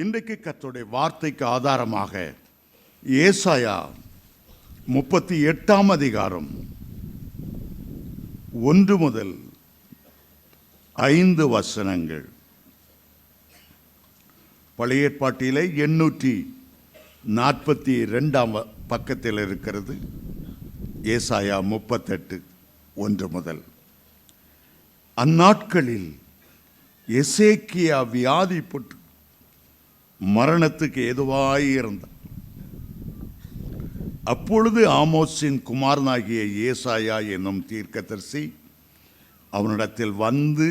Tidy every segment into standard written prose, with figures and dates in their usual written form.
இன்றைக்கு கர்த்தருடைய வார்த்தைக்கு ஆதாரமாக ஏசாயா 38 அதிகாரம் 1 முதல் 5 வசனங்கள். பழைய ஏற்பாட்டிலே 842 பக்கத்தில் இருக்கிறது. ஏசாயா 38 1 முதல். அந்நாட்களில் எசேக்கியா வியாதிப்பட்டு மரணத்துக்கு ஏதுவாயிருந்தார். அப்பொழுது ஆமோஸின் குமாரனாகிய ஏசாயா என்னும் தீர்க்கதரிசி அவனிடத்தில் வந்து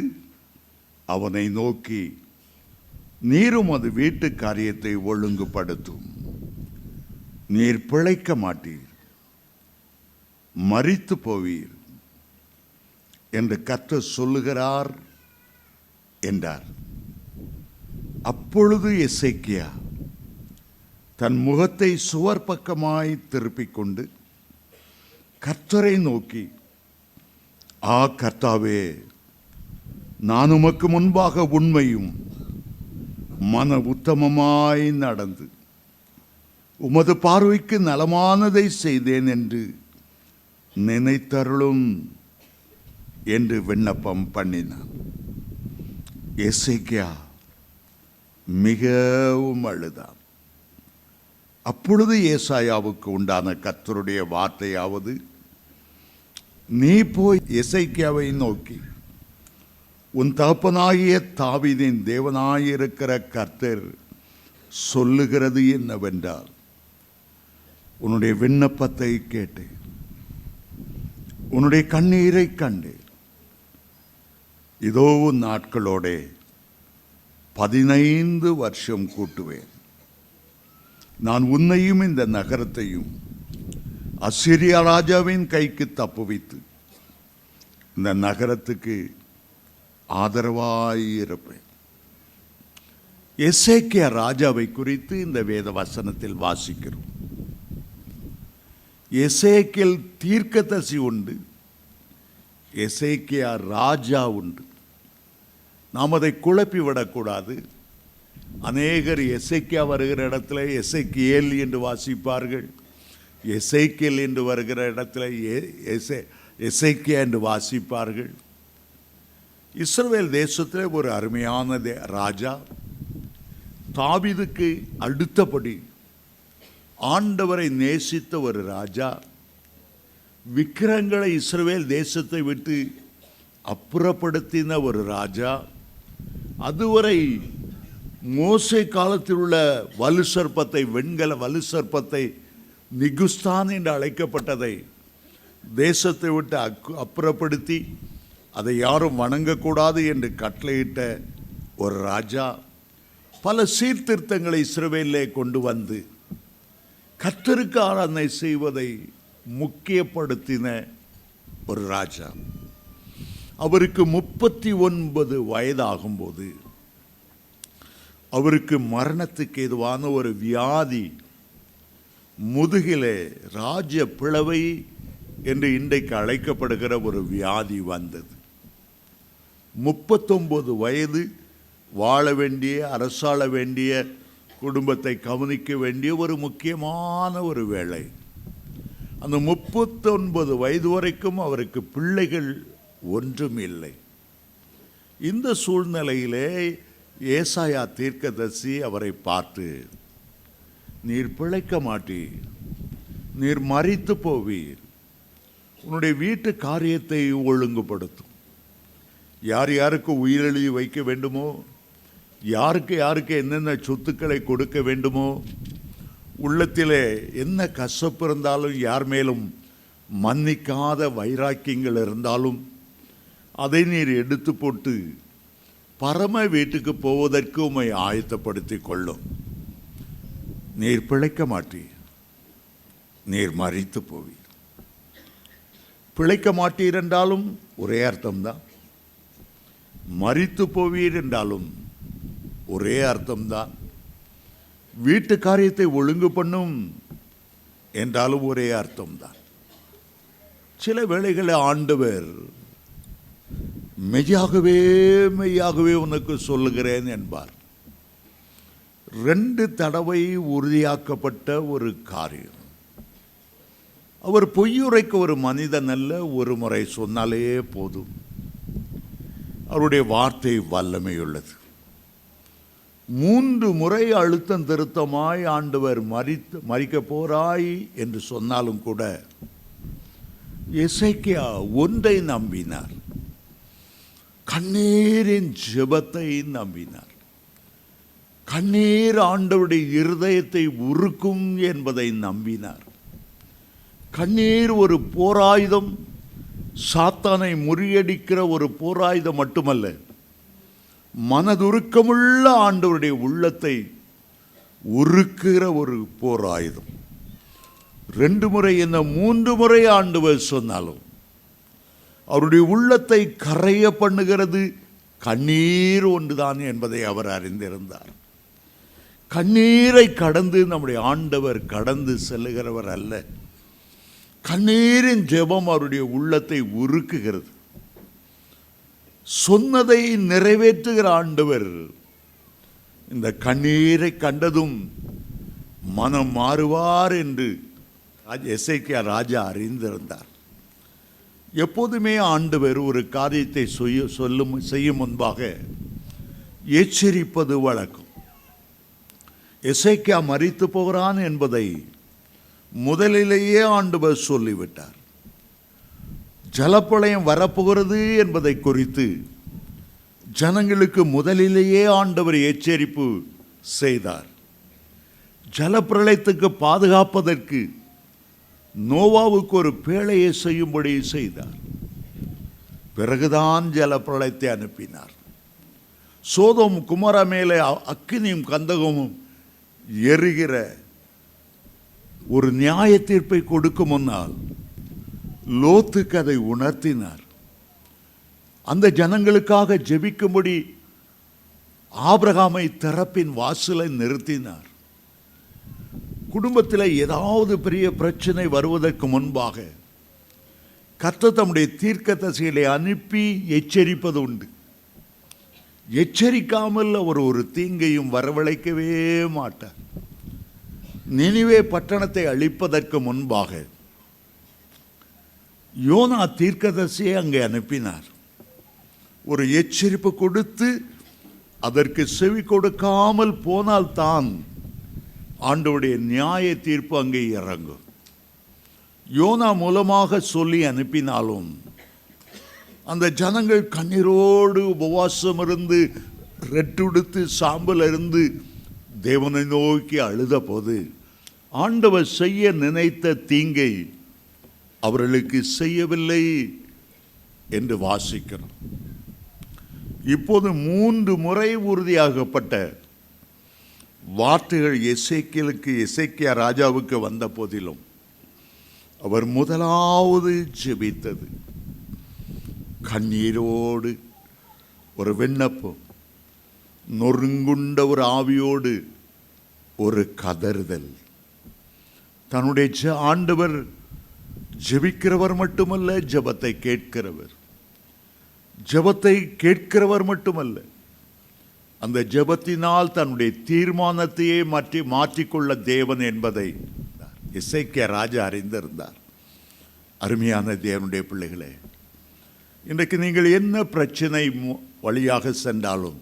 அவனை நோக்கி, நீரும் அது வீட்டு காரியத்தை ஒழுங்குபடுத்தும், நீர் பிழைக்க மாட்டீர், மரித்து போவீர் என்று கர்த்தர் சொல்லுகிறார் என்றார். அப்பொழுது எசேக்கியா தன் முகத்தை சுவர் பக்கமாய் திருப்பிக் கொண்டு கர்த்தரை நோக்கி, கர்த்தாவே, நான் உமக்கு முன்பாக உண்மையும் மன உத்தமமாய் நடந்து உமது பார்வைக்கு நலமானதை செய்தேன் என்று நினைத்தருளும் என்று விண்ணப்பம் பண்ணினான். எசேக்கியா மிகவும் அழுதான். அப்பொழுது ஏசாயாவுக்கு உண்டான கர்த்தருடைய வார்த்தையாவது, நீ போய் எசேக்கியாவை நோக்கி, உன் தகப்பனாகிய தாவீதின் தேவனாயிருக்கிற கர்த்தர் சொல்லுகிறது என்னவென்றால், உன்னுடைய விண்ணப்பத்தை கேட்டேன், உன்னுடைய கண்ணீரை கண்டேன். இதோ நாட்களோட 15 வருஷம் கூட்டுவேன். நான் உன்னையும் இந்த நகரத்தையும் அசீரியா ராஜாவின் கைக்கு தப்புவித்து இந்த நகரத்துக்கு ஆதரவாயிருப்பேன். எசேக்கியா ராஜாவை குறித்து இந்த வேத வசனத்தில் வாசிக்கிறோம். எசேக்கியேல் தீர்க்கதரிசி உண்டு, எசேக்கியா ராஜா உண்டு. நாம் அதை குழப்பி விடக்கூடாது. அநேகர் எசேக்கியா வருகிற இடத்துல எசேக்கியேல் என்று வாசிப்பார்கள், எசேக்கியேல் என்று வருகிற இடத்துல எசேக்கியா என்று வாசிப்பார்கள். இஸ்ரவேல் தேசத்தில் ஒரு அருமையான ராஜா, தாவீதுக்கு அடுத்தபடி ஆண்டவரை நேசித்த ஒரு ராஜா, விக்கிரகங்களை இஸ்ரவேல் தேசத்தை விட்டு அப்புறப்படுத்தின ஒரு ராஜா. அதுவரை மோசே காலத்தில் உள்ள வலு சர்ப்பத்தை, வெண்கல வலு சர்ப்பத்தை, நிகுஸ்தான் என்று அழைக்கப்பட்டதை தேசத்தை விட்டு அப்புறப்படுத்தி அதை யாரும் வணங்கக்கூடாது என்று கட்டளையிட்ட ஒரு ராஜா. பல சீர்திருத்தங்களை இஸ்ரவேலிலே கொண்டு வந்து கர்த்தருக்கு ஆராதனை செய்வதை முக்கியப்படுத்தின ஒரு ராஜா. அவருக்கு 39 வயதாகும்போது அவருக்கு மரணத்துக்கு ஏதுவான ஒரு வியாதி, முதுகிலே ராஜ பிளவை என்று இன்றைக்கு அழைக்கப்படுகிற ஒரு வியாதி வந்தது. 39 வயது, வாழ வேண்டிய, அரசாள வேண்டிய, குடும்பத்தை கவனிக்க வேண்டிய ஒரு முக்கியமான ஒரு வேளை. அந்த 39 வயது வரைக்கும் அவருக்கு பிள்ளைகள் ஒன்றும் இல்லை. இந்த சூழ்நிலையிலே ஏசாயா தீர்க்கதரிசி அவரை பார்த்து, நீர் பிழைக்க மாட்டீர், நீர் மரித்து போவீர், உன்னுடைய வீட்டு காரியத்தை ஒழுங்குபடுத்தும், யார் யாருக்கு உயிரெழி வைக்க வேண்டுமோ, யாருக்கு யாருக்கு என்னென்ன சொத்துக்களை கொடுக்க வேண்டுமோ, உள்ளத்திலே என்ன கசப்பு இருந்தாலும், யார் மேலும் மன்னிக்காத வைராக்கியங்கள் இருந்தாலும் அதை நீர் எடுத்து போட்டு பரம வீட்டுக்கு போவதற்கு உம்மை ஆயத்தப்படுத்தி கொள்ளும். நீர் பிழைக்க மாட்டீர், நீர் மரித்து போவீர். பிழைக்க மாட்டீர் என்றாலும் ஒரே அர்த்தம்தான், மரித்து போவீர் என்றாலும் ஒரே அர்த்தம்தான், வீட்டு காரியத்தை ஒழுங்கு பண்ணும் என்றாலும் ஒரே அர்த்தம்தான். சில வேளைகளில் ஆண்டவர் மெய்யாகவே மெய்யாகவே உனக்கு சொல்லுகிறேன் என்பார். 2 தடவை உறுதியாக்கப்பட்ட ஒரு காரியம். அவர் பொய்யுரைக்க ஒரு மனிதன் அல்ல, ஒரு முறை சொன்னாலே போதும். அவருடைய வார்த்தை வல்லமையுள்ளது. 3 முறை அழுத்தம் திருத்தமாய் ஆண்டவர் மரிக்க போறாய் என்று சொன்னாலும் கூட எசேக்கியா ஒன்றை நம்பினார், கண்ணீரின் ஜெபத்தை நம்பினார். கண்ணீர் ஆண்டவருடைய இருதயத்தை உருக்கும் என்பதை நம்பினார். கண்ணீர் ஒரு போராயுதம், சாத்தானை முறியடிக்கிற ஒரு போராயுதம் மட்டுமல்ல, மனதுருக்கமுள்ள ஆண்டவருடைய உள்ளத்தை உருக்குகிற ஒரு போராயுதம். 2 முறை என்ன 3 முறை ஆண்டவர் சொன்னாலும் அவருடைய உள்ளத்தை கரைய பண்ணுகிறது கண்ணீர் ஒன்றுதான் என்பதை அவர் அறிந்திருந்தார். கண்ணீரை கடந்து நம்முடைய ஆண்டவர் கடந்து செல்லுகிறவர் அல்ல. கண்ணீரின் ஜெபம் அவருடைய உள்ளத்தை உருக்குகிறது. சொன்னதை நிறைவேற்றுகிற ஆண்டவர் இந்த கண்ணீரை கண்டதும் மனம் மாறுவார் என்று எசேக்கியா ராஜா அறிந்திருந்தார். எப்போதுமே ஆண்டவர் ஒரு காரியத்தை செய்யும் முன்பாக எச்சரிப்பது வழக்கம். எசேக்கியா மரித்து போகிறான் என்பதை முதலிலேயே ஆண்டவர் சொல்லிவிட்டார். ஜலப்பிரளயம் வரப்போகிறது என்பதை குறித்து ஜனங்களுக்கு முதலிலேயே ஆண்டவர் எச்சரிப்பு செய்தார். ஜலப்பிரளயத்துக்கு பாதுகாப்பதற்கு நோவாவுக்கு ஒரு பேழையை செய்யும்படி செய்தார். பிறகுதான் ஜலப்பிரளயத்தை அனுப்பினார். சோதோம் குமாரா மேலே அக்கினியும் கந்தகமும் எரிகிற ஒரு நியாய தீர்ப்பை கொடுக்கும் முன்னால் லோத்துக்கு அதை உணர்த்தினார். அந்த ஜனங்களுக்காக ஜெபிக்கும்படி ஆபிரகாமை திறப்பின் வாசலை நிறுத்தினார். குடும்பத்தில் ஏதாவது பெரிய பிரச்சனை வருவதற்கு முன்பாக கர்த்தர் தம்முடைய தீர்க்கதரிசிகளை அனுப்பி எச்சரிப்பது உண்டு. எச்சரிக்காமல் அவர் ஒரு தீங்கையும் வரவழைக்கவே மாட்டார். நினிவே பட்டணத்தை அழிப்பதற்கு முன்பாக யோனா தீர்க்கதரிசியை அங்கே அனுப்பினார். ஒரு எச்சரிப்பு கொடுத்து அதற்கு செவி கொடுக்காமல் போனால்தான் ஆண்டவருடைய நியாய தீர்ப்பு அங்கே இறங்கும். யோனா மூலமாக சொல்லி அனுப்பினாலும் அந்த ஜனங்கள் கண்ணீரோடு உபவாசம் இருந்து ரெட்டுடுத்து சாம்பல் இருந்து தேவனை நோக்கி அழுத போது ஆண்டவர் செய்ய நினைத்த தீங்கை அவர்களுக்கு செய்யவில்லை என்று வாசிக்கிறோம். இப்போது 3 முறை உறுதியாகப்பட்ட வார்த்தைகள் எசேக்கியா ராஜாவுக்கு வந்த போதிலும் அவர் முதலாவது ஜெபித்தது கண்ணீரோடு ஒரு விண்ணப்பம், நொறுங்குண்ட ஒரு ஆவியோடு ஒரு கதறுதல். தன்னுடைய ஆண்டவர் ஜெபிக்கிறவர் மட்டுமல்ல, ஜெபத்தை கேட்கிறவர். ஜெபத்தை கேட்கிறவர் மட்டுமல்ல, அந்த ஜெபத்தினால் தன்னுடைய தீர்மானத்தையே மாற்றிக்கொள்ள தேவன் என்பதை எசேக்கியா ராஜா அறிந்திருந்தார். அருமையான தேவனுடைய பிள்ளைகளே, இன்றைக்கு நீங்கள் என்ன பிரச்சனை வழியாக சென்றாலும்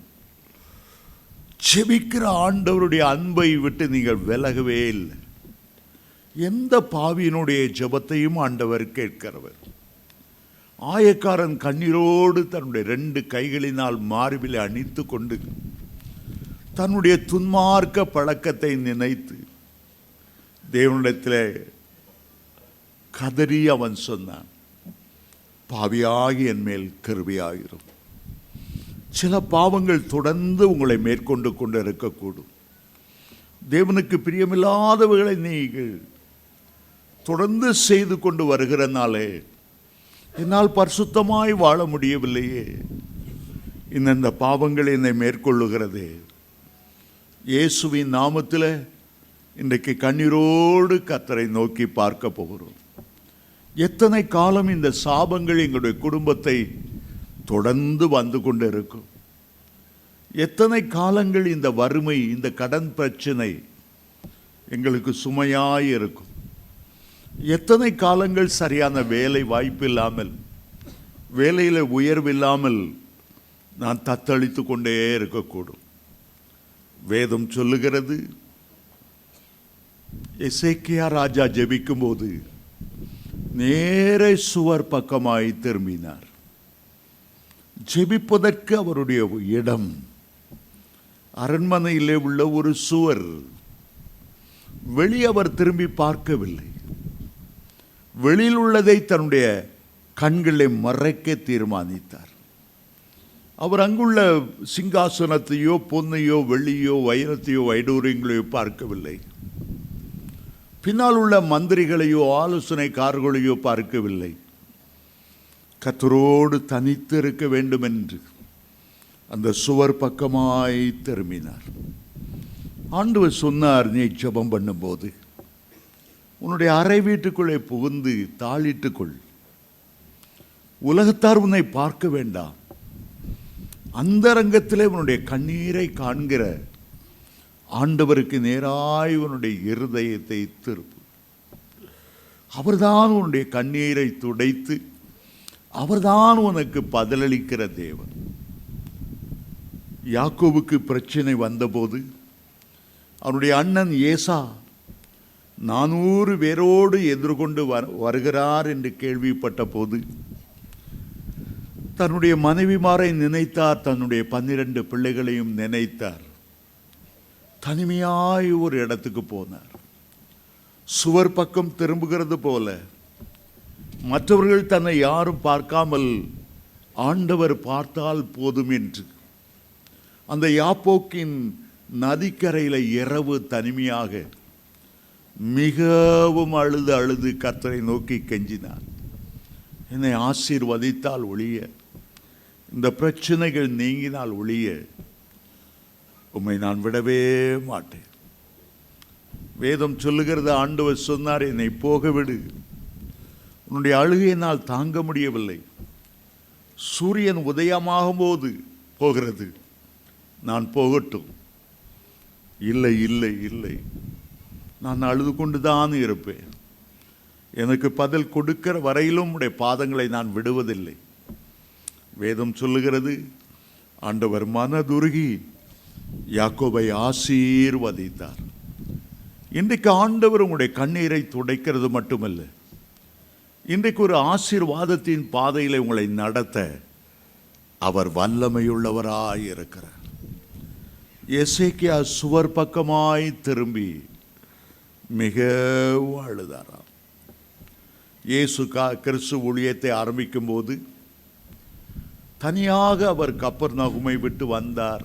ஜெபிக்கிற ஆண்டவருடைய அன்பை விட்டு நீங்கள் விலகவே இல்லை. எந்த பாவியினுடைய ஜெபத்தையும் ஆண்டவர் கேட்கிறவர். ஆயக்காரன் கண்ணீரோடு தன்னுடைய 2 கைகளினால் மார்பிலை அணித்து கொண்டு தன்னுடைய துன்மார்க்க பழக்கத்தை நினைத்து தேவனிடத்தில் கதறி அவன் சொன்னான், பாவியாகி என் மேல் கிருபையாயிரும். சில பாவங்கள் தொடர்ந்து உங்களை மேற்கொண்டு கொண்டு இருக்கக்கூடும். தேவனுக்கு பிரியமில்லாதவர்களை நீங்கள் தொடர்ந்து செய்து கொண்டு வருகிறனாலே என்னால் பரிசுத்தமாய் வாழ முடியவில்லையே, இந்த பாவங்கள் என்னை மேற்கொள்ளுகிறது. இயேசுவின் நாமத்தில் இன்றைக்கு கண்ணீரோடு கர்த்தரை நோக்கி பார்க்க போகிறோம். எத்தனை காலம் இந்த சாபங்கள் எங்களுடைய குடும்பத்தை தொடர்ந்து வந்து கொண்டு இருக்கும்? எத்தனை காலங்கள் இந்த வறுமை, இந்த கடன் பிரச்சனை எங்களுக்கு சுமையாய் இருக்கும்? எத்தனை காலங்கள் சரியான வேலை வாய்ப்பு இல்லாமல், வேலையில் உயர்வில்லாமல் நான் தத்தளித்து கொண்டே இருக்கக்கூடும். வேதம் சொல்லுகிறது, எசேக்கியா ராஜா ஜெபிக்கும் போது நேர சுவர் பக்கமாய் திரும்பினார். ஜெபிப்பதற்கு அவருடைய இடம் அரண்மனையிலே உள்ள ஒரு சுவர். வெளியே அவர் திரும்பி பார்க்கவில்லை. வெளியில் உள்ளதை தன்னுடைய கண்களை மறைக்க தீர்மானித்தார். அவர் அங்குள்ள சிங்காசனத்தையோ பொன்னையோ வெள்ளியோ வைரத்தையோ வைடூரியங்களையோ பார்க்கவில்லை. பின்னால் உள்ள மந்திரிகளையோ ஆலோசனைக்காரர்களையோ பார்க்கவில்லை. கர்த்தரோடு தனித்து இருக்க வேண்டும் என்று அந்த சுவர் பக்கமாய் திரும்பினார். ஆண்டவர் சொன்னார், நீ ஜெபம் பண்ணும்போது உன்னுடைய அறை வீட்டுக்குள்ளே புகுந்து தாளிட்டுக்கொள். உலகத்தார் உன்னை பார்க்க வேண்டாம். அந்த ரங்கத்திலே உன்னுடைய கண்ணீரை காண்கிற ஆண்டவருக்கு நேராய் உன்னுடைய இருதயத்தை திருப்பு. அவர்தான் உன்னுடைய கண்ணீரை துடைத்து அவர்தான் உனக்கு பதிலளிக்கிற தேவன். யாக்கோபுக்கு பிரச்சனை வந்தபோது அவனுடைய அண்ணன் ஏசா 400 பேரோடு எதிர்கொண்டு வருகிறார் என்று கேள்விப்பட்ட போது தன்னுடைய மனைவிமாரை நினைத்தார், தன்னுடைய 12 பிள்ளைகளையும் நினைத்தார். தனிமையாய் ஒரு இடத்துக்கு போனார். சுவர் பக்கம் திரும்புகிறது போல மற்றவர்கள் தன்னை யாரும் பார்க்காமல் ஆண்டவர் பார்த்தால் போதும் என்று அந்த யாப்போக்கின் நதிக்கரையில் இரவு தனிமையாக மிகவும் அழுது அழுது கர்த்தரை நோக்கி கெஞ்சினார். என்னை ஆசீர்வதித்தால் ஒழிய, இந்த பிரச்சனைகள் நீங்கினால் ஒழிய உம்மை நான் விடவே மாட்டேன். வேதம் சொல்லுகிறது, ஆண்டவர் சொன்னார், என்னை போக விடு. உன்னுடைய அழுகையை நான் தாங்க முடியவில்லை. சூரியன் உதயமாகும் போது போகிறது, நான் போகட்டும். இல்லை இல்லை இல்லை, நான் அழுது கொண்டு தான் இருப்பேன். எனக்கு பதில் கொடுக்கிற வரையிலும் உடைய பாதங்களை நான் விடுவதில்லை. வேதம் சொல்லுகிறது, ஆண்டவர் மனதுருகி யாக்கோபை ஆசீர்வதித்தார். இன்றைக்கு ஆண்டவர் உங்களுடைய கண்ணீரை துடைக்கிறது மட்டுமல்ல, இன்றைக்கு ஒரு ஆசீர்வாதத்தின் பாதையில் உங்களை நடத்த அவர் வல்லமையுள்ளவராய் இருக்கிறார். எசேக்கியா சுவர் பக்கமாய் திரும்பி மிகவும் அழுதாராம். இயேசு கிறிஸ்து ஊழியத்தை ஆரம்பிக்கும் போது தனியாக அவர் கப்பர்நகூமை விட்டு வந்தார்,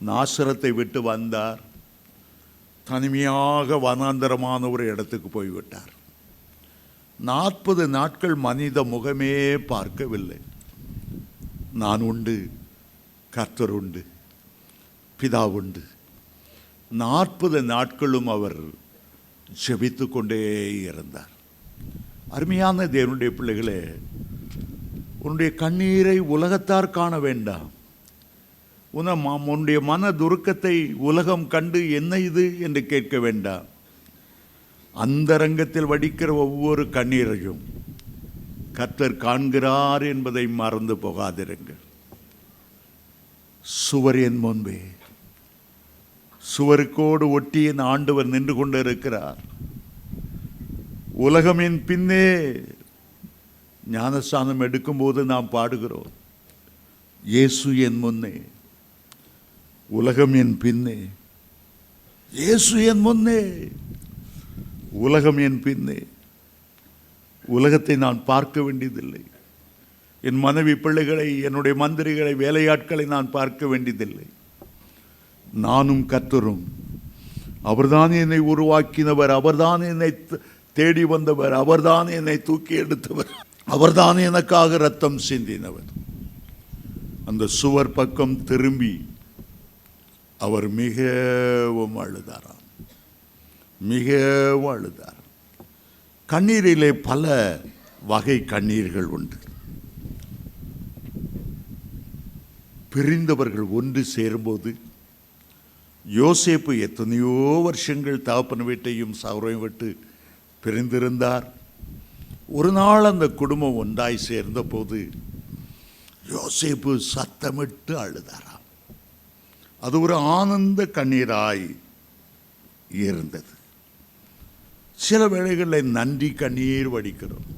நாசரத்தை விட்டு வந்தார். தனிமையாக வனாந்தரமான ஒரு இடத்துக்கு போய்விட்டார். 40 நாட்கள் மனித முகமே பார்க்கவில்லை. நான் உண்டு, கர்த்தர் உண்டு, பிதா உண்டு. 40 நாட்களும் அவர் ஜெபித்து கொண்டே இருந்தார். அருமையான தேவனுடைய பிள்ளைகளே, உன்னுடைய கண்ணீரை உலகத்தார் காண வேண்டாம். உன்னுடைய மன துருக்கத்தை உலகம் கண்டு என்ன இது என்று கேட்க வேண்டாம். அந்த ரங்கத்தில் வடிக்கிற ஒவ்வொரு கண்ணீரையும் கர்த்தர் காண்கிறார் என்பதை மறந்து போகாதிருங்கள். சுவர் என் முன்பே, சுவருக்கோடு ஒட்டி என் ஆண்டவர் நின்று கொண்டு இருக்கிறார். உலகம் என் பின்னே. ஞானஸ்தானம் எடுக்கும்போது நாம் பாடுகிறோம், இயேசு என் முன்னே, உலகம் என் பின்னே. இயேசு என் முன்னே, உலகம் என் பின்னே. உலகத்தை நான் பார்க்க வேண்டியதில்லை. என் மனைவி பிள்ளைகளை, என்னுடைய மந்திரிகளை, வேலையாட்களை நான் பார்க்க வேண்டியதில்லை. நானும் கர்த்தரும். அவர்தான் என்னை உருவாக்கினவர், அவர்தான் என்னை தேடி வந்தவர், அவர்தான் என்னை தூக்கி எடுத்தவர், அவர்தான் எனக்காக ரத்தம் சிந்தினவர். அந்த சுவர் பக்கம் திரும்பி அவர் மிகவும் அழுதாராம், மிகவும் அழுதார். கண்ணீரிலே பல வகை கண்ணீர்கள் உண்டு. பிரிந்தவர்கள் ஒன்று சேரும்போது, யோசேப்பு எத்தனையோ வருஷங்கள் தகப்பன் வீட்டையும் சகோதரையும் விட்டு பிரிந்திருந்தார். ஒரு நாள் அந்த குடும்பம் ஒன்றாய் சேர்ந்த போது யோசேப்பு சத்தமிட்டு அழுதாராம். அது ஒரு ஆனந்த கண்ணீராய் இருந்தது. சில வேளைகளில் நன்றி கண்ணீர் வடிக்கிறோம்.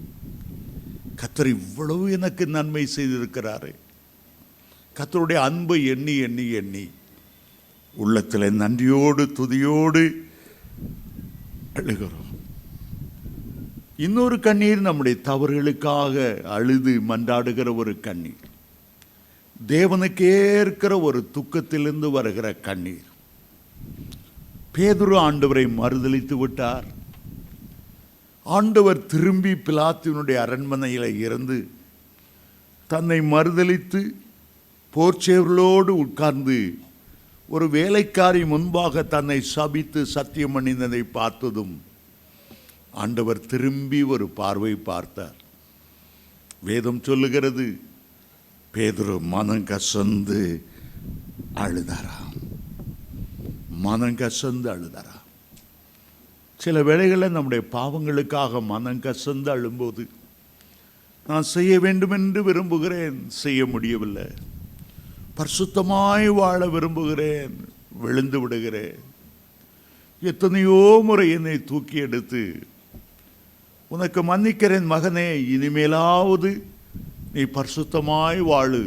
கர்த்தர் இவ்வளவு எனக்கு நன்மை செய்திருக்கிறாரு. கர்த்தருடைய அன்பை எண்ணி எண்ணி எண்ணி உள்ளத்தில் நன்றியோடு துதியோடு அழுகிறோம். இன்னொரு கண்ணீர் நம்முடைய தவறுகளுக்காக அழுது மன்றாடுகிற ஒரு கண்ணீர், தேவனுக்கு ஏற்கிற ஒரு துக்கத்திலிருந்து வருகிற கண்ணீர். பேதுரு ஆண்டவரை மறுதலித்து விட்டார். ஆண்டவர் திரும்பி பிலாத்துவினுடைய அரண்மனையில் இருந்து தன்னை மறுதலித்து போர்ச்சேவர்களோடு உட்கார்ந்து ஒரு வேலைக்காரி முன்பாக தன்னை சபித்து சத்தியம் பண்ணினதை பார்த்ததும் ஆண்டவர் திரும்பி ஒரு பார்வை பார்த்தார். வேதம் சொல்லுகிறது, பேதுரு மனம் கசந்து அழுதாராம். மனம் கசந்து அழுதாராம். சில வேளைகளில் நம்முடைய பாவங்களுக்காக மனம் கசந்து அழும்போது, நான் செய்ய வேண்டும் என்று விரும்புகிறேன், செய்ய முடியவில்லை. பரிசுத்தமாய் வாழ விரும்புகிறேன், விழுந்து விடுகிறேன். எத்தனையோ முறை என்னை தூக்கி எடுத்து, உனக்கு மன்னிக்கிறேன் மகனே, இனிமேலாவது நீ பரிசுத்தமாய் வாழு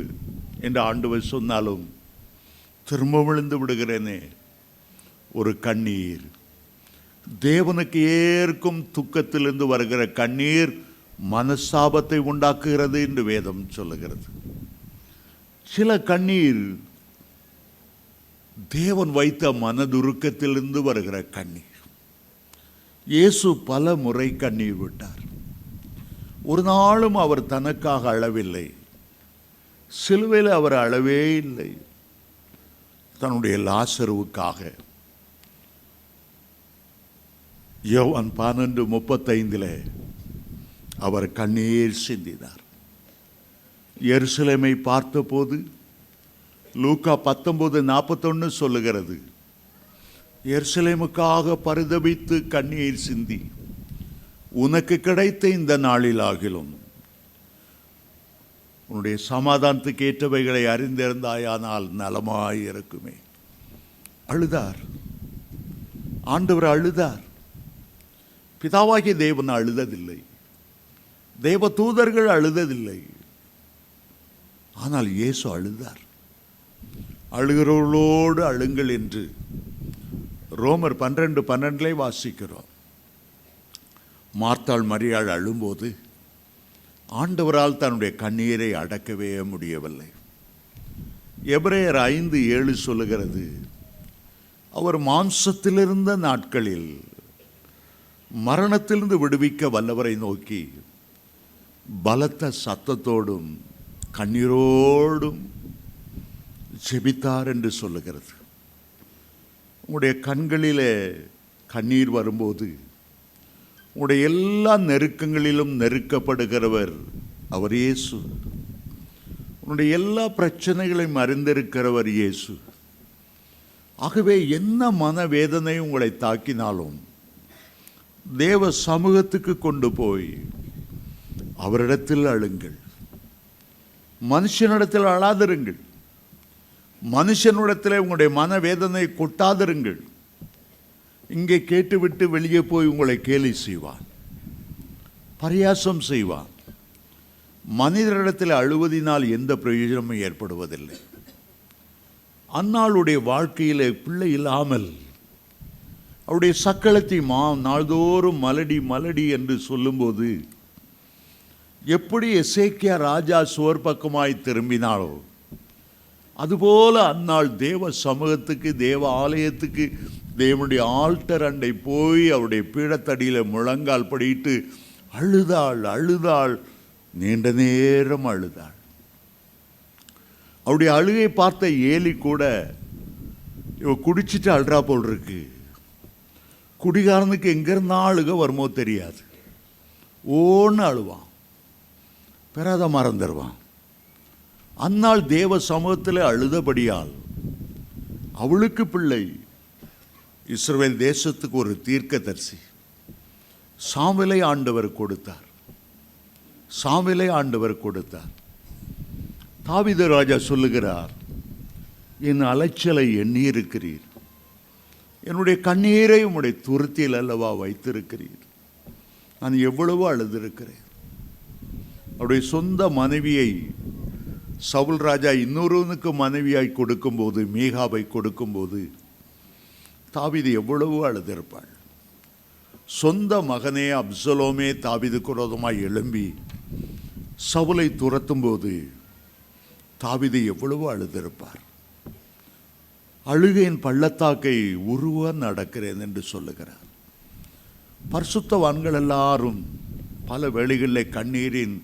என்று ஆண்டவர் சொன்னாலும் திரும்ப விழுந்து விடுகிறேனே. ஒரு கண்ணீர், தேவனுக்கு ஏற்கும் துக்கத்திலிருந்து வருகிற கண்ணீர் மனஸ்தாபத்தை உண்டாக்குகிறது என்று வேதம் சொல்லுகிறது. சில கண்ணீர் தேவன் வைத்த மனதுருக்கத்திலிருந்து வருகிற கண்ணீர். இயேசு பல முறை கண்ணீர் விட்டார். ஒரு நாளும் அவர் தனக்காக அழவில்லை. சிலுவையில் அவர் அழவே இல்லை. தன்னுடைய லாசருவுக்காக. யோவான் 12:35 அவர் கண்ணீர் சிந்தினார். எருசலேமை பார்த்தபோது லூக்கா 19:41 சொல்லுகிறது, எருசலேமுக்காக பரிதபித்து கண்ணீர் சிந்தி, உனக்கு கிடைத்த இந்த நாளில் ஆகிலும் உன்னுடைய சமாதானத்துக்கு ஏற்றவைகளை அறிந்திருந்தாயானால் நலமாய் இருக்குமே. அழுதார். ஆண்டவர் அழுதார். பிதாவாகிய தேவன் அழுததில்லை, தேவ தூதர்கள் அழுததில்லை. ஆனால் இயேசு அழுதார். அழுகிறவர்களோடு அழுங்கள் என்று ரோமர் 12:12 வாசிக்கிறோம். மார்த்தாள் மரியாள் அழும்போது ஆண்டவரால் தன்னுடைய கண்ணீரை அடக்கவே முடியவில்லை. எபிரேயர் 5:7 சொல்லுகிறது, அவர் மாம்சத்திலிருந்த நாட்களில் மரணத்திலிருந்து விடுவிக்க வல்லவரை நோக்கி பலத்த சத்தத்தோடும் கண்ணீரோடும் ஜெபித்தார் என்று சொல்லுகிறது. உங்களுடைய கண்களிலே கண்ணீர் வரும்போது உங்களுடைய எல்லா நெருக்கங்களிலும் நெருக்கப்படுகிறவர் அவர் இயேசு. உன்னுடைய எல்லா பிரச்சனைகளையும் அறிந்திருக்கிறவர் இயேசு. ஆகவே என்ன மனவேதனை உங்களை தாக்கினாலும் தேவ சமூகத்துக்கு கொண்டு போய் அவரிடத்தில் அழுங்கள். மனுஷனிடத்தில் அழாதிருங்கள். மனுஷனிடத்தில் உங்களுடைய மனவேதனை கொட்டாதிருங்கள். இங்கே கேட்டுவிட்டு வெளியே போய் உங்களை கேலி செய்வான், பரியாசம் செய்வான். மனிதரிடத்தில் அழுவதினால் எந்த பிரயோஜனமும் ஏற்படுவதில்லை. அன்னாளுடைய வாழ்க்கையில் பிள்ளை இல்லாமல் அவருடைய சக்களத்தை நாள்தோறும் மலடி மலடி என்று சொல்லும்போது எப்படி எசேக்கியா ராஜா சுவர் பக்கமாய் திரும்பினாளோ அதுபோல அந்நாள் தேவ சமூகத்துக்கு, தேவ ஆலயத்துக்கு, தேவனுடைய ஆல்டர் அண்டை போய் அவருடைய பீடத்தடியில் முழங்கால் படிட்டு அழுதாள் அழுதாள், நீண்ட நேரம் அழுதாள். அவருடைய அழுகை பார்த்த ஏலி கூட இவ குடிச்சிட்டு அழுறா போல் இருக்கு. குடிகாரனுக்கு எங்கிருந்தா அழுக வருமோ தெரியாது, ஓன்னு அழுவான், பெறாத மறந்துடுவான். அந்நாள் தேவ சமூகத்தில் அழுதபடியால் அவளுக்கு பிள்ளை இஸ்ரவேல் தேசத்துக்கு ஒரு தீர்க்கதரிசி சாமுவேலை ஆண்டவர் கொடுத்தார். சாமுவேலை ஆண்டவர் கொடுத்தார். தாவீது ராஜா சொல்லுகிறார், என் அலைச்சலை எண்ணியிருக்கிறீர், என்னுடைய கண்ணீரை உம்முடைய துருத்தியில் அல்லவா வைத்திருக்கிறீர். நான் எவ்வளவோ அழுதிருக்கிறேன். அவருடைய சொந்த மனைவியை சவுல் ராஜா இன்னொருவனுக்கு மனைவியாய் கொடுக்கும்போது, மீகாவை கொடுக்கும்போது தாவீது எவ்வளவோ அழுதிருப்பாள். சொந்த மகனே அப்சலோமே தாவீதுக்கு விரோதமாய் எழும்பி சவுலை துரத்தும் போது தாவீது எவ்வளவோ அழுதிருப்பார். அழுகையின் பள்ளத்தாக்கை உருவ நடக்கிறேன் என்று சொல்லுகிறார். பரிசுத்தவான்கள் எல்லாரும் பல வேளைகளில் கண்ணீரின்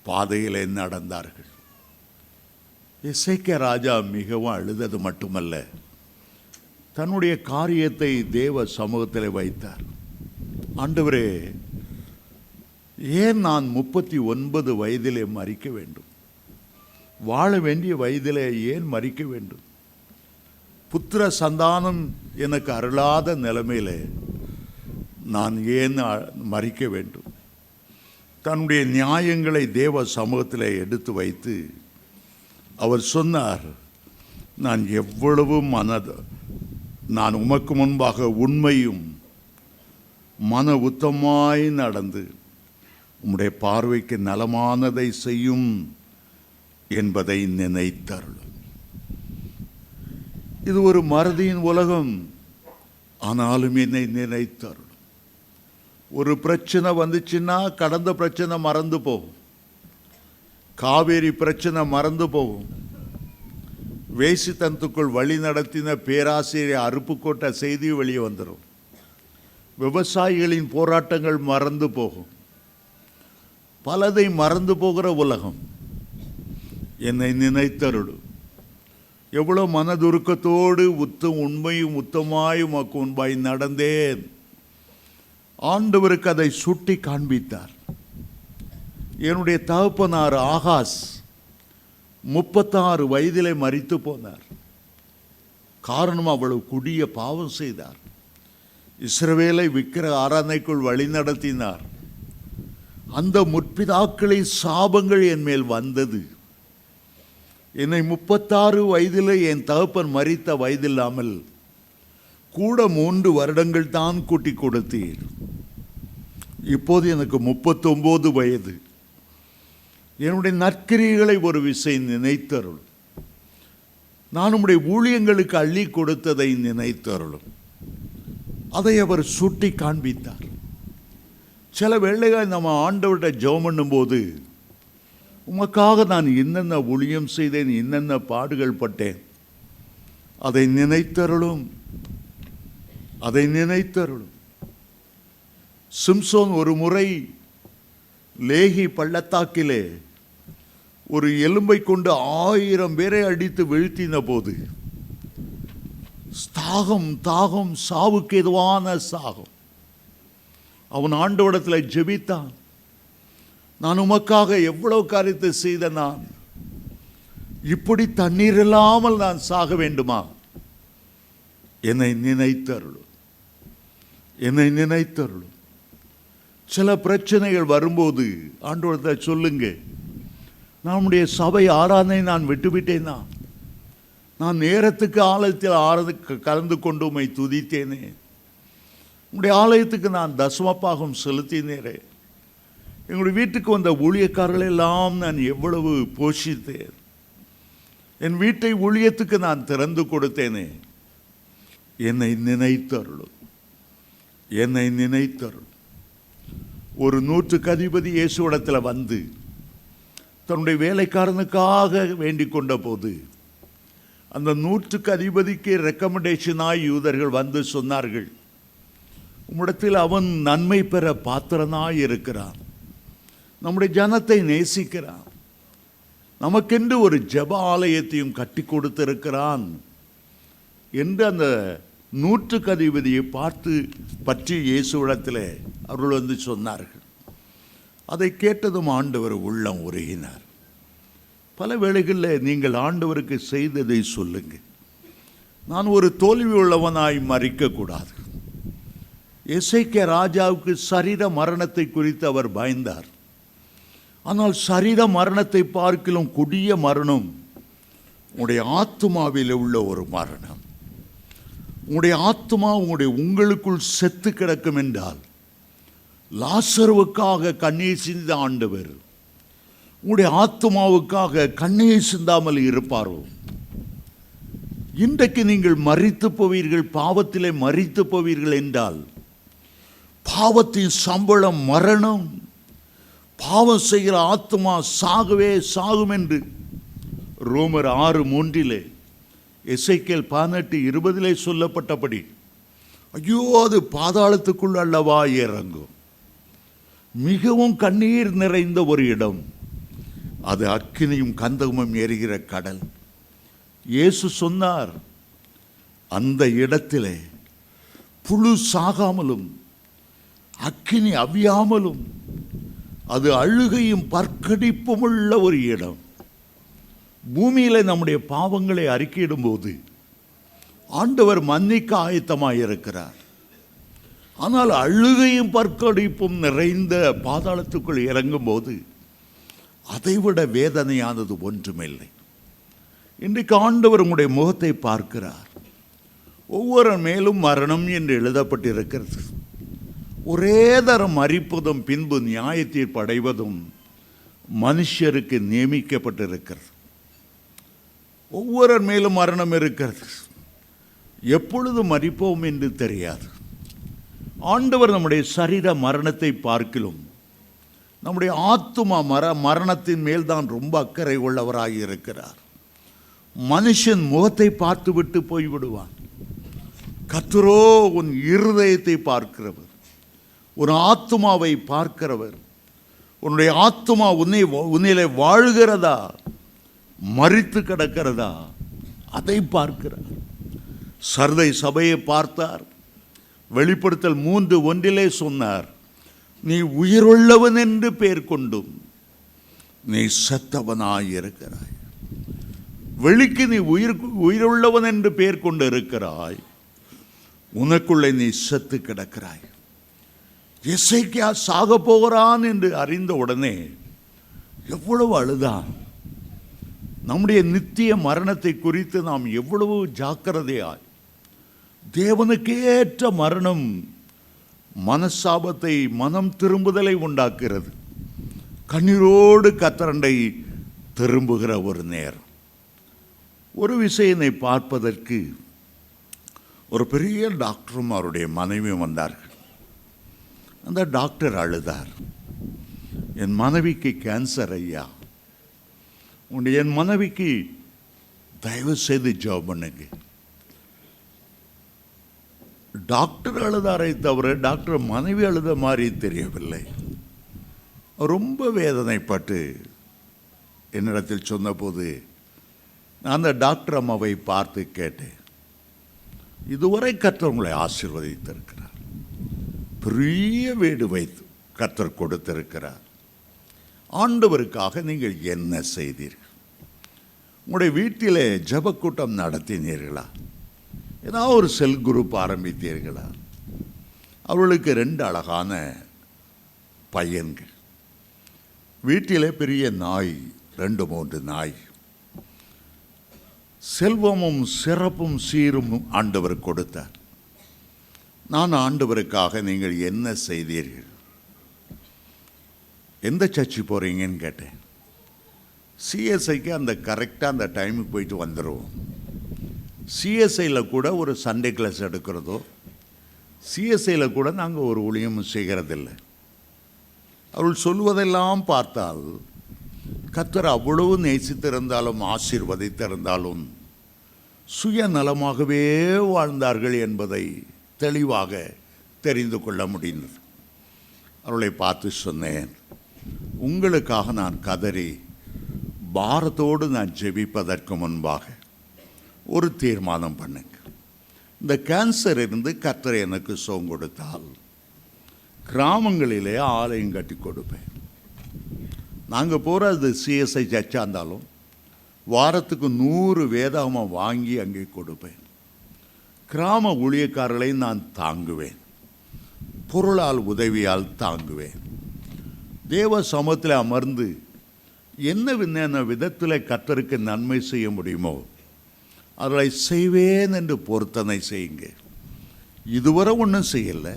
பாதையிலே நடந்தார்கள். எசேக்கியா ராஜா மிகவும் அழுதது மட்டுமல்ல, தன்னுடைய காரியத்தை தேவ சமூகத்தில் வைத்தார். ஆண்டவரே, ஏன் நான் 39 வயதிலே மரிக்க வேண்டும்? வாழ வேண்டிய வயதிலே ஏன் மரிக்க வேண்டும்? புத்திர சந்தானம் எனக்கு அருளாத நிலைமையிலே நான் ஏன் மரிக்க வேண்டும்? தன்னுடைய நியாயங்களை தேவ சமூகத்தில் எடுத்து வைத்து அவர் சொன்னார், நான் எவ்வளவு நான் உமக்கு முன்பாக உண்மையும் மன உத்தமாய் நடந்து உம்முடைய பார்வைக்கு நலமானதை செய்யும் என்பதை நினைத்தருளும். இது ஒரு மறதியின் உலகம், ஆனாலும் என்னை நினைத்தருளும். ஒரு பிரச்சனை வந்துச்சுன்னா கடந்த பிரச்சனை மறந்து போகும். காவேரி பிரச்சனை மறந்து போகும். வேசித்தனத்துக்குள் வழி நடத்தின பேராசிரியர் அருப்புக்கோட்டை செய்தி வெளியே வந்துடும். விவசாயிகளின் போராட்டங்கள் மறந்து போகும். பலதை மறந்து போகிற உலகம். என்னை நினைத்தருளும். எவ்வளோ மனதுருக்கத்தோடு உண்மையும் உத்தமாயும் முன்பாய் நடந்தேன். ஆண்டவருக்கு அதை சுட்டி காண்பித்தார். என்னுடைய தகப்பனார் ஆகாஸ் 36 வயதிலே மரித்து போனார். காரணம், அவ்வளவு கொடிய பாவம் செய்தார். இஸ்ரவேலை விக்கிர ஆராதனைக்குள் வழி நடத்தினார். அந்த முற்பிதாக்களின் சாபங்கள் என் மேல் வந்தது. என்னை 36 வயதில் என் தகப்பன் மரித்த வயதில்லாமல் கூட 3 வருடங்கள் தான் கூட்டி கொடுத்தீர். இப்போது எனக்கு 39 வயது. என்னுடைய நற்கிரிகளை ஒரு விசை நினைத்தருளும். நான் உம்முடைய ஊழியங்களுக்கு அள்ளி கொடுத்ததை நினைத்தருளும். அதை அவர் சுட்டி காண்பித்தார். சில வேளைகள் நம்ம ஆண்டவர்கிட்ட ஜெபம் பண்ணும்போது, உமக்காக நான் என்னென்ன ஊழியம் செய்தேன், என்னென்ன பாடுகள் பட்டேன், அதை நினைத்தருளும், அதை நினைத்தருளும். சிம்சோன் ஒரு முறை லேகி பள்ளத்தாக்கிலே ஒரு எலும்பை கொண்டு 1000 பேரை அடித்து வீழ்த்தின போது, தாகம் சாவுக்கு எதுவான சாகம். அவன் ஆண்டவரிடத்தில் ஜெபித்தான், நான் உமக்காக எவ்வளவு காரியத்தை செய்த, நான் இப்படி தண்ணீர் இல்லாமல் நான் சாக வேண்டுமா? என்னை நினைத்தருளும், என்னை நினைத்தருளும். சில பிரச்சனைகள் வரும்போது ஆண்டவரிடத்தில் சொல்லுங்க, நம்முடைய சபை ஆராதனை நான் விட்டுவிட்டேனா? நான் நேரத்துக்கு ஆலயத்தில் கலந்து கொண்டு உம்மை துதித்தேனே. உங்களுடைய ஆலயத்துக்கு நான் தசமபாகம் செலுத்தினேரே. எங்களுடைய வீட்டுக்கு வந்த ஊழியக்காரர்களெல்லாம் நான் எவ்வளவு போஷித்தேன். என் வீட்டை ஊழியத்துக்கு நான் திறந்து கொடுத்தேனே. என்னை நினைத்தருளும், என்னை நினைத்தருளும். ஒரு 100க்கு அதிபதி இயேசுவிடத்தில் வந்து தன்னுடைய வேலைக்காரனுக்காக வேண்டிக் கொண்ட போது, அந்த 100க்கு அதிபதிக்கு ரெக்கமெண்டேஷனாய் யூதர்கள் வந்து சொன்னார்கள், உம்மிடத்தில் அவன் நன்மை பெற பாத்திரனாய் இருக்கிறான், நம்முடைய ஜனத்தை நேசிக்கிறான், நமக்கென்று ஒரு ஜெப ஆலயத்தையும் கட்டி கொடுத்திருக்கிறான் என்று அந்த 100க்கு அதிபதியை பற்றி இயேசுவிடத்தில் அவர்கள் வந்து சொன்னார்கள். அதை கேட்டதும் ஆண்டவர் உள்ளம் உருகினார். பல வேளைகளில் நீங்கள் ஆண்டவருக்கு செய்ததை சொல்லுங்க. நான் ஒரு தோல்வி உள்ளவனாய் மறிக்கக்கூடாது. எசேக்கியா ராஜாவுக்கு சரீர மரணத்தை குறித்து அவர் பயந்தார். ஆனால் சரீர மரணத்தை பார்க்கிலும் கொடிய மரணம் உங்களுடைய ஆத்துமாவில் உள்ள ஒரு மரணம். உங்களுடைய ஆத்துமா உங்களுக்குள் செத்து கிடக்கும் என்றால் லாசருவுக்காக கண்ணீர் சிந்த ஆண்டவர் உங்களுடைய ஆத்துமாவுக்காக கண்ணீர் சிந்தாமல் இருப்பாரோ? இன்றைக்கு நீங்கள் மரித்து போவீர்கள், பாவத்திலே மரித்து போவீர்கள் என்றால் பாவத்தின் சம்பளம் மரணம். பாவம் செய்கிற ஆத்துமா சாகவே சாகும் என்று ரோமர் 6:3 எசேக்கியேல் 18:20 சொல்லப்பட்டபடி ஐயோ அது பாதாளத்துக்குள் அல்லவா இறங்கும். மிகவும் கண்ணீர் நிறைந்த ஒரு இடம் அது, அக்கினியும் கந்தகமும் எரிகிற கடல். இயேசு சொன்னார், அந்த இடத்திலே புழு சாகாமலும் அக்கினி அவியாமலும் அது அழுகையும் பற்கடிப்பும் உள்ள ஒரு இடம். பூமியில் நம்முடைய பாவங்களை அறிக்கையிடும் போது ஆண்டவர் மன்னிக்க ஆயத்தமாக இருக்கிறார். ஆனால் அழுகையும் பற்கடிப்பும் நிறைந்த பாதாளத்துக்குள் இறங்கும் போது அதைவிட வேதனையானது ஒன்றுமில்லை. இன்றைக்கு ஆண்டவர் உங்களுடைய முகத்தை பார்க்கிறார். ஒவ்வொரு மேலும் மரணம் என்று எழுதப்பட்டிருக்கிறது. ஒரே தரம் மரிப்பதும் பின்பு நியாய தீர்ப்பு அடைவதும் மனுஷருக்கு நியமிக்கப்பட்டிருக்கிறது. ஒவ்வொரு மேலும் மரணம் இருக்கிறது. எப்பொழுது மரிப்போம் என்று தெரியாது. ஆண்டவர் நம்முடைய சரீர மரணத்தை பார்க்கிலும் நம்முடைய ஆத்துமா மரணத்தின் மேல்தான் ரொம்ப அக்கறை உள்ளவராக இருக்கிறார். மனுஷன் முகத்தை பார்த்து விட்டு போய்விடுவான். கர்த்தரோ உன் இருதயத்தை பார்க்கிறவர், உன் ஆத்துமாவை பார்க்கிறவர். உன்னுடைய ஆத்துமா உன்னிலே வாழ்கிறதா மரித்து கிடக்கிறதா அதை பார்க்கிறார். சர்தை சபையை பார்த்தார். வெளிப்படுத்தல் 3:1 சொன்னார், நீ உயிருள்ளவன் என்று பெயர் கொண்டும் நீ செத்தவனாயிருக்கிறாய். வெளிக்கு நீ உயிருள்ளவன் என்று பெயர் கொண்டு இருக்கிறாய், உனக்குள்ளே நீ செத்து கிடக்கிறாய். எசேக்கியா சாக போகிறான் என்று அறிந்த உடனே எவ்வளவு அழுதான். நம்முடைய நித்திய மரணத்தை குறித்து நாம் எவ்வளவு ஜாக்கிரதையாய், தேவனுக்கேற்ற மரணம் மனசாபத்தை, மனம் திரும்புதலை உண்டாக்குகிறது. கண்ணீரோடு கத்தரண்டை திரும்புகிற ஒரு நேரம். ஒரு விஷயத்தை பார்ப்பதற்கு ஒரு பெரிய டாக்டரும் அவருடைய மனைவியும் வந்தார்கள். அந்த டாக்டர் அழுதார், என் மனைவிக்கு கேன்சர் ஐயா, என் மனைவிக்கு தயவு செய்து ஜெபம் பண்ணுங்க. டாக்டர் அழுதாரை தவிர டாக்டர் மனைவி அழுத மாதிரி தெரியவில்லை. ரொம்ப வேதனைப்பட்டு என்னிடத்தில் சொன்னபோது நான் அந்த டாக்டர் அம்மாவை பார்த்து கேட்டேன், இதுவரை கர்த்தர் உங்களை ஆசீர்வதித்திருக்கிறார், பெரிய வீடு வைத்து கர்த்தர் கொடுத்திருக்கிறார். ஆண்டவருக்காக நீங்கள் என்ன செய்தீர்கள்? உங்களுடைய வீட்டிலே ஜெபக்கூட்டம் நடத்தினீர்களா? ஏதாவது ஒரு செல் குரூப் ஆரம்பித்தீர்களா? அவர்களுக்கு 2 அழகான பையன்கள். வீட்டிலே பெரிய நாய், 2-3 நாய். செல்வமும் சிறப்பும் சீரும் ஆண்டவர் கொடுத்தார். நான் ஆண்டவருக்காக நீங்கள் என்ன செய்தீர்கள்? எந்த சர்ச்சு போகிறீங்கன்னு கேட்டேன். சிஎஸ்ஐக்கு அந்த கரெக்டாக அந்த டைமுக்கு போயிட்டு வந்துடுவோம். சிஎஸ்ஐயில் கூட ஒரு சண்டே கிளாஸ் எடுக்கிறதோ, சிஎஸ்ஐயில் கூட நாங்கள் ஒரு ஊழியமும் செய்கிறதில்லை. அவள் சொல்வதெல்லாம் பார்த்தால் கர்த்தர் அவ்வளவு நேசித்திருந்தாலும் ஆசீர்வதித்திருந்தாலும் சுயநலமாகவே வாழ்ந்தார்கள் என்பதை தெளிவாக தெரிந்து கொள்ள முடிந்தது. அவளை பார்த்து சொன்னேன், உங்களுக்காக நான் கதறி பாரத்தோடு நான் ஜெபிப்பதற்கு முன்பாக ஒரு தீர்மானம் பண்ணுங்க. இந்த கேன்சர் இருந்து கர்த்தர் எனக்கு சுகம் கொடுத்தால் கிராமங்களிலே ஆலயம் கட்டி கொடுப்பேன். நாங்கள் போகிற அது சிஎஸ்ஐ சர்ச்சாக இருந்தாலும் வாரத்துக்கு 100 வேதாகமம் வாங்கி அங்கே கொடுப்பேன். கிராம ஊழியக்காரர்களை நான் தாங்குவேன், பொருளால் உதவியால் தாங்குவேன். தேவ சமூகத்தில் அமர்ந்து என்ன விதத்தில் கர்த்தருக்கு நன்மை செய்ய முடியுமோ அதை செய்வேன் என்று பொருத்தனை செய்யுங்க. இதுவரை ஒன்றும் செய்யலை.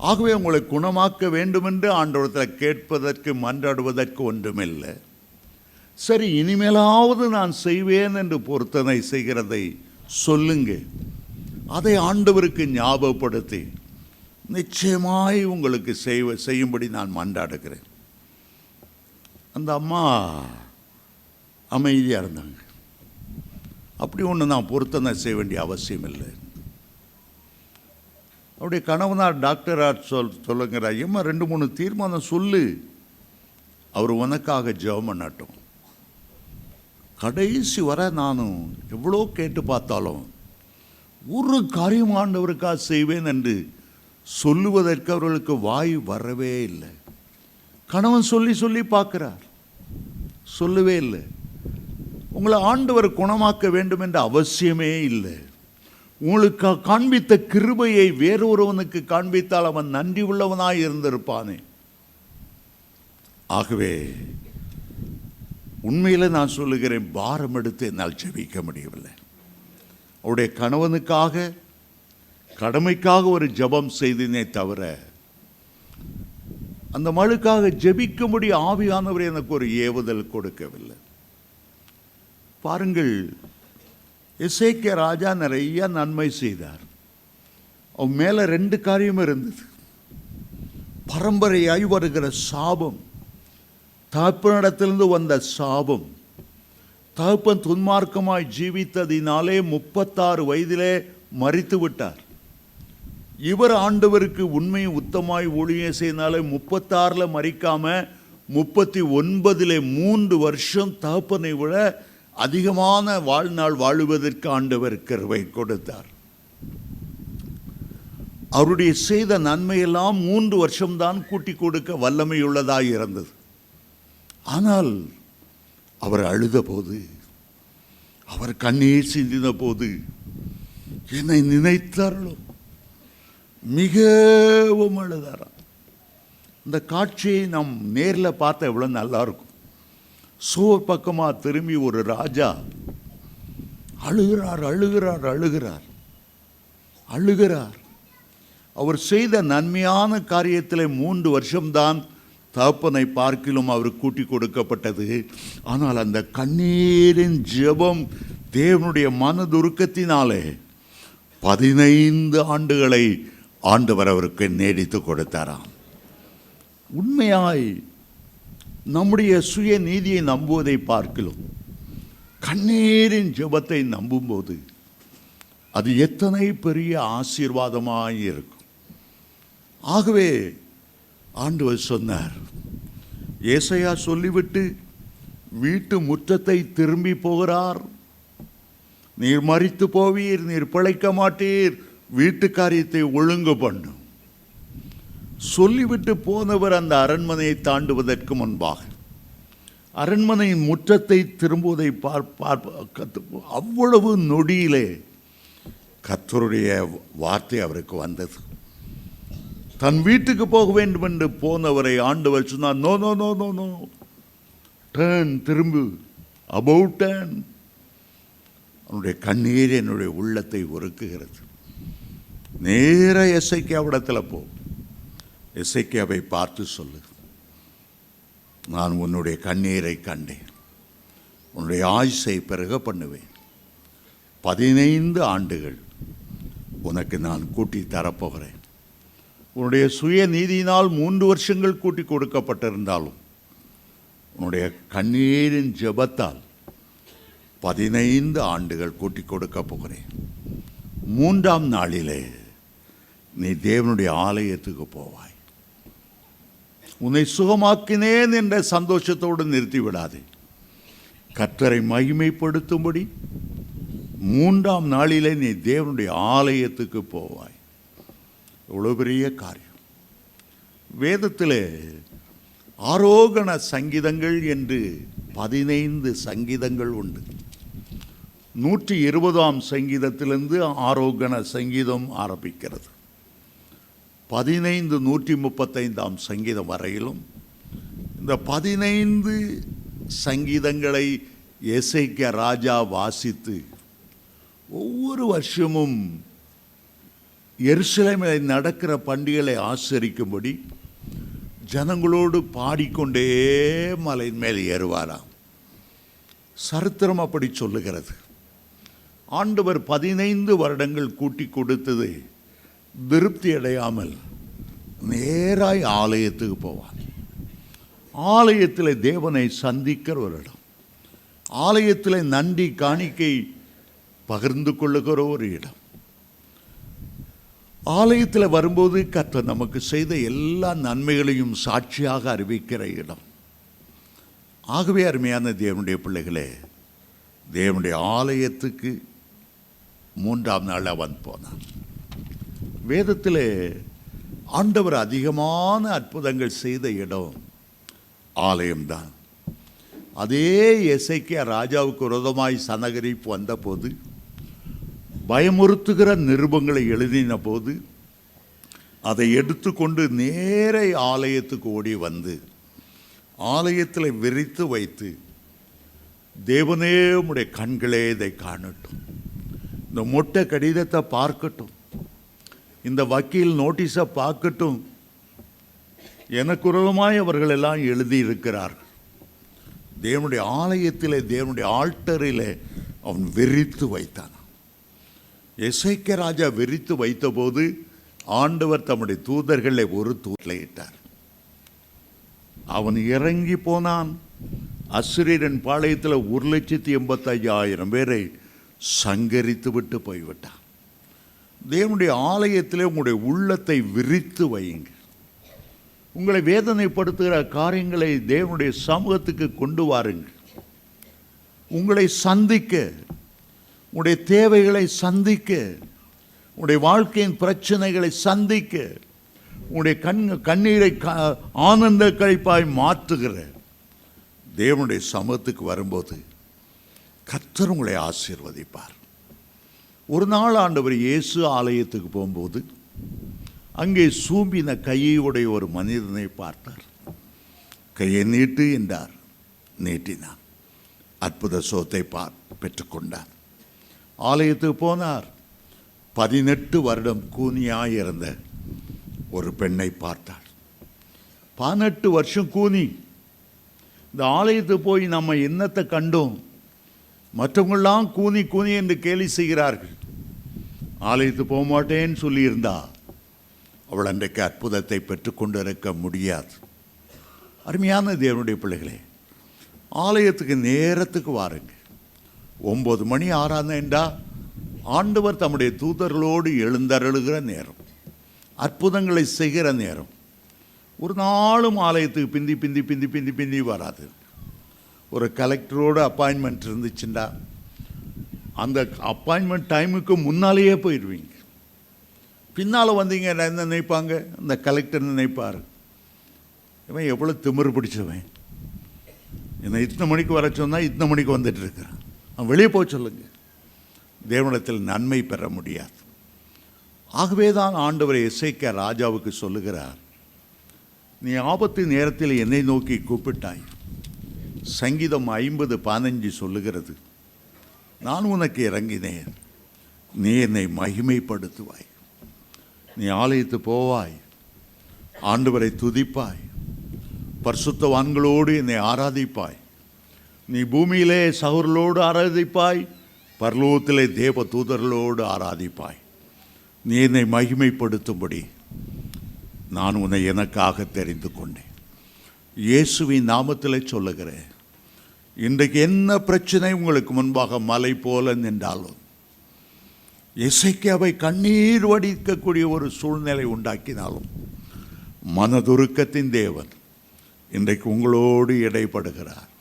ஆகவே உங்களை குணமாக்க வேண்டுமென்று ஆண்டவரத்தில் கேட்பதற்கு மன்றாடுவதற்கு ஒன்றுமில்லை. சரி, இனிமேலாவது நான் செய்வேன் என்று பொருத்தனை செய்கிறதை சொல்லுங்க. அதை ஆண்டவருக்கு ஞாபகப்படுத்தி நிச்சயமாய் உங்களுக்கு செய்யும்படி நான் மன்றாடுகிறேன். அந்த அம்மா அமைதியாக இருந்தாங்க. அப்படி ஒன்று நான் பொருத்தனை செய்ய வேண்டிய அவசியம் இல்லை. அவருடைய கணவனார் டாக்டராக சொல்லுங்கிற ஐயம்மா 2-3 தீர்மானம் சொல்லு, அவர் உனக்காக ஜெபம் பண்ணட்டும். கடைசி வர நானும் எவ்வளோ கேட்டு பார்த்தாலும் ஒரு காரியம் ஆண்டவருக்காக செய்வேன் என்று சொல்லுவதற்கு அவர்களுக்கு வாய் வரவே இல்லை. கணவன் சொல்லி பார்க்கிறார், சொல்லவே இல்லை. உங்களை ஆண்டவர் குணமாக்க வேண்டும் என்ற அவசியமே இல்லை. உங்களுக்கு காண்பித்த கிருபையை வேறொருவனுக்கு காண்பித்தால் அவன் நன்றி உள்ளவனாய் இருந்திருப்பானே. ஆகவே உண்மையில் நான் சொல்லுகிறேன், பாரம் எடுத்து என்னால் ஜெபிக்க முடியவில்லை. அவருடைய கணவனுக்காக கடமைக்காக ஒரு ஜெபம் செய்தேனே தவிர அந்த மழுக்காக ஜெபிக்கும்படி ஆவியானவர் எனக்கு ஒரு ஏவுதல் கொடுக்கவில்லை. பாருங்கள், எசேக்கியா ராஜா நிறைய நன்மை செய்தார். அவன் மேலே 2 காரியம் இருந்தது. பரம்பரையாய் வருகிற சாபம், தகப்பனிடத்திலிருந்து வந்த சாபம். தகப்பன் துன்மார்க்கமாய் ஜீவித்ததினாலே 36 வயதிலே மரித்து விட்டார். இவர் ஆண்டவருக்கு உண்மையை உத்தமாய் ஊழியம் செய்தனாலே 36 மரிக்காம 39 3 வருஷம் தகப்பனை விட அதிகமான வாழ்நாள் வாழுவதற்கு ஆண்டவர் கிருபை கொடுத்தார். அவருடைய செய்த நன்மையெல்லாம் 3 வருஷம்தான் கூட்டி கொடுக்க வல்லமையுள்ளதாக இருந்தது. ஆனால் அவர் அழுத போது, அவர் கண்ணீர் சிந்தின போது என்னை நினைத்தார்களும் மிகவும் அழுதாராம். இந்த காட்சியை நாம் நேரில் பார்த்தா எவ்வளோ நல்லா இருக்கும். சோர் பக்கமாக திரும்பி ஒரு ராஜா அழுகிறார் அழுகிறார் அழுகிறார் அழுகிறார். அவர் செய்த நன்மையான காரியத்தில் 3 வருஷம்தான் தகப்பனை பார்க்கிலும் அவர் கூட்டி கொடுக்கப்பட்டது. ஆனால் அந்த கண்ணீரின் ஜெபம் தேவனுடைய மனதுருக்கத்தினாலே 15 ஆண்டுகளை ஆண்டவர் அவருக்கு நீடித்து கொடுத்தாராம். உண்மையாய் நம்முடைய சுய நீதியை நம்புவதை பார்க்கலாம், கண்ணீரின் ஜெபத்தை நம்பும்போது அது எத்தனை பெரிய ஆசீர்வாதமாய் இருக்கும். ஆகவே ஆண்டவர் சொன்னார், ஏசாயா சொல்லிவிட்டு வீட்டு முற்றத்தை திரும்பி போகிறார். நீர் மரித்து போவீர், நீர் பிழைக்க மாட்டீர், வீட்டு காரியத்தை ஒழுங்கு பண்ணும். சொல்லிவிட்டு போனவர் அந்த அரண்மனையை தாண்டுவதற்கு முன்பாக அரண்மனையின் முற்றத்தை திரும்புவதை அவ்வளவு நொடியிலே கர்த்தருடைய வார்த்தை அவருக்கு வந்தது. தன் வீட்டுக்கு போக வேண்டும் என்று போனவரை ஆண்டவர் சொன்னார், no no no no no, turn, திரும்பு, அபவுட் டர்ன். அவனுடைய கண்ணீர் என்னுடைய உள்ளத்தை உருக்குகிறது. நேர எசேக்கியாவிடத்தில் போ, எசேக்கியாவை பார்த்து சொல்லு, நான் உன்னுடைய கண்ணீரை கண்டேன், உன்னுடைய ஆயுசை பெருக பண்ணுவேன், 15 ஆண்டுகள் உனக்கு நான் கூட்டி தரப்போகிறேன். உன்னுடைய சுய நீதியினால் 3 வருஷங்கள் கூட்டி கொடுக்கப்பட்டிருந்தாலும் உன்னுடைய கண்ணீரின் ஜெபத்தால் 15 ஆண்டுகள் கூட்டி கொடுக்க போகிறேன். 3ஆம் நாளிலே நீ தேவனுடைய ஆலயத்துக்கு போவாய். உன்னை சுகமாக்கினேன் என்ற சந்தோஷத்தோடு நிறுத்திவிடாதே. கர்த்தரை மகிமைப்படுத்தும்படி 3ஆம் நாளிலே நீ தேவனுடைய ஆலயத்துக்கு போவாய். எவ்வளோ பெரிய காரியம். வேதத்தில் ஆரோகண சங்கீதங்கள் என்று 15 சங்கீதங்கள் உண்டு. 120ஆம் சங்கீதத்திலிருந்து ஆரோகண சங்கீதம் ஆரம்பிக்கிறது. 15 135ஆம் சங்கீதம் வரையிலும் இந்த 15 சங்கீதங்களை எசேக்கியா ராஜா வாசித்து ஒவ்வொரு வருஷமும் எருசலேமில் நடக்கிற பண்டிகைகளை ஆசரிக்கும்படி ஜனங்களோடு பாடிக்கொண்டே மலையின் மேல் ஏறுவாராம். சரித்திரம் அப்படி சொல்லுகிறது. ஆண்டவர் 15 வருடங்கள் கூட்டி கொடுத்தது திருப்தி அடையாமல் நேராய் ஆலயத்துக்கு போவார். ஆலயத்தில் தேவனை சந்திக்கிற ஒரு இடம், ஆலயத்தில் நன்றி காணிக்கை பகிர்ந்து கொள்ளுகிற ஒரு இடம், ஆலயத்தில் வரும்போது கர்த்தர் நமக்கு செய்த எல்லா நன்மைகளையும் சாட்சியாக அறிவிக்கிற இடம். ஆகவே அருமையான தேவனுடைய பிள்ளைகளே, தேவனுடைய ஆலயத்துக்கு 3ஆம் நாள் அவன் போனான். வேதத்தில் ஆண்டவர் அதிகமான அற்புதங்கள் செய்த இடம் ஆலயம்தான். அதே எசேக்கியா ராஜாவுக்கு விரோதமாய் சனகரிப்பு வந்தபோது, பயமுறுத்துகிற நிருபங்களை எழுதின போது, அதை எடுத்துக்கொண்டு நேரே ஆலயத்துக்கு ஓடி வந்து ஆலயத்தில் விரித்து வைத்து, தேவனே உம்முடைய கண்களே இதை காணட்டும், இந்த மொட்டை கடிதத்தை பார்க்கட்டும், இந்த வக்கீல் நோட்டீஸை பார்க்கட்டும், எனக்கு விரோதமாய் அவர்கள் எல்லாம் எழுதியிருக்கிறார்கள். தேவனுடைய ஆலயத்தில், தேவனுடைய ஆல்டரில் அவன் விரித்து வைத்தான். எசேக்கியா ராஜா விரித்து வைத்தபோது ஆண்டவர் தம்முடைய தூதர்களை ஒரு தூதரை இட்டார். அவன் இறங்கி போனான். அசுரியரின் பாளையத்தில் 1,85,000 பேரை சங்கரித்து விட்டு போய்விட்டான். தேவனுடைய ஆலயத்தில் உங்களுடைய உள்ளத்தை விரித்து வையுங்க. உங்களை வேதனைப்படுத்துகிற காரியங்களை தேவனுடைய சமூகத்துக்கு கொண்டு வாருங்கள். உங்களை சந்திக்க, உங்களுடைய தேவைகளை சந்திக்க, உங்களுடைய வாழ்க்கையின் பிரச்சனைகளை சந்திக்க, உங்களுடைய கண்ணீரை ஆனந்த கழிப்பாய் மாற்றுகிற தேவனுடைய சமூகத்துக்கு வரும்போது கர்த்தர் உங்களை ஆசீர்வதிப்பார். ஒரு நாள் ஆண்டவர் இயேசு ஆலயத்துக்கு போகும்போது அங்கே சூம்பின கையுடைய ஒரு மனிதனை பார்த்தார். கையை நீட்டு என்றார். நீட்டினார். அற்புத சோத்தை பெற்றுக்கொண்டார். ஆலயத்துக்கு போனார். 18 வருடம் கூனியாயிருந்த ஒரு பெண்ணை பார்த்தார். 18 வருஷம் கூனி. இந்த ஆலயத்துக்கு போய் நம்ம என்னத்தை கண்டோம்? மற்றவங்களாம் கூனி கூனி என்று கேலி செய்கிறார்கள். ஆலயத்துக்கு போக மாட்டேன்னு சொல்லியிருந்தா அவள் அன்றைக்கு அற்புதத்தை பெற்றுக்கொண்டு இருக்க முடியாது. அருமையான தேவனுடைய பிள்ளைகளே, ஆலயத்துக்கு நேரத்துக்கு வாருங்க. 9 மணி ஆறாந்தா ஆண்டவர் தம்முடைய தூதர்களோடு எழுந்தருளுகிற நேரம், அற்புதங்களை செய்கிற நேரம். ஒரு நாளும் ஆலயத்துக்கு பிந்தி பிந்தி பிந்தி பிந்தி பிந்தி வராது. ஒரு கலெக்டரோடு அப்பாயின்மெண்ட் இருந்துச்சுண்டா அந்த அப்பாயின்மெண்ட் டைமுக்கு முன்னாலேயே போயிடுவீங்க. பின்னால் வந்தீங்க என்ன நினைப்பாங்க? அந்த கலெக்டர் நினைப்பார், இவன் எவ்வளோ திமிரு பிடிச்சவன், என்னை இத்தனை மணிக்கு வர சொன்னால் இத்தனை மணிக்கு வந்துட்டு இருக்கிறான், அவன் வெளியே போக சொல்லுங்க. தேவனிடத்தில் நன்மை பெற முடியாது. ஆகவே தான் ஆண்டவர் எசேக்கியா ராஜாவுக்கு சொல்லுகிறார், நீ ஆபத்து நேரத்தில் என்னை நோக்கி கூப்பிட்டாய். சங்கீதம் 50:15 சொல்லுகிறது, நான் உனக்கு இறங்கினேன், நீ என்னை மகிமைப்படுத்துவாய். நீ ஆலயத்து போவாய், ஆண்டவரை துதிப்பாய், பரிசுத்தவான்களோடு என்னை ஆராதிப்பாய். நீ பூமியிலே சகோதரர்களோடு ஆராதிப்பாய், பரலோகத்திலே தேவ தூதர்களோடு ஆராதிப்பாய். நீ என்னை மகிமைப்படுத்தும்படி நான் உன்னை எனக்காக தெரிந்து கொண்டேன். இயேசுவின் நாமத்தில் சொல்லுகிறேன், இன்றைக்கு என்ன பிரச்சனை உங்களுக்கு முன்பாக மலை போல நின்றாலும், எசேக்கியாவை கண்ணீர் வடிக்கக்கூடிய ஒரு சூழ்நிலை உண்டாக்கினாலும், மனதுருக்கத்தின் தேவன் இன்றைக்கு உங்களோடு இடைப்படுகிறார்.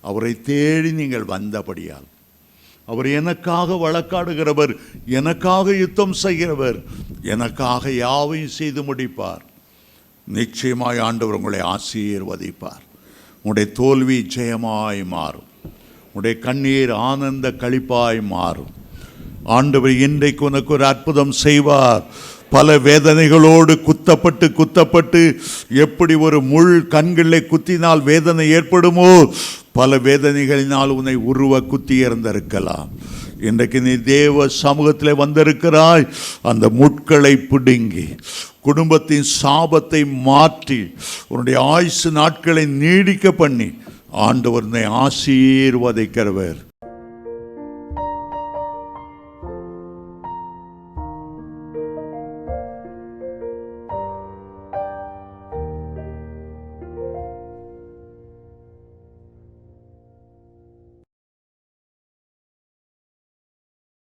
அவரை தேடி நீங்கள் வந்தபடியால், அவர் எனக்காக வழக்காடுகிறவர், எனக்காக யுத்தம் செய்கிறவர், எனக்காக யாவையும் செய்து முடிப்பார். நிச்சயமாய் ஆண்டவர் உங்களை ஆசீர்வதிப்பார். உங்களுடைய தோல்வி ஜெயமாய் மாறும். உங்களுடைய கண்ணீர் ஆனந்த களிப்பாய் மாறும். ஆண்டவர் இன்றைக்கு உனக்கு ஒரு அற்புதம் செய்வார். பல வேதனைகளோடு குத்தப்பட்டு எப்படி ஒரு முள் கண்களை குத்தினால் வேதனை ஏற்படுமோ, பல வேதனைகளினால் உன்னை உருவ குத்தி இறந்திருக்கலாம். இன்றைக்கு நீ தேவ சமூகத்தில் வந்திருக்கிறாய். அந்த முட்களை பிடுங்கி குடும்பத்தின் சாபத்தை மாற்றி உன்னுடைய ஆயுசு நாட்களை நீடிக்க பண்ணி ஆண்டவர் உன்னை ஆசீர்வதிக்கிறவர்.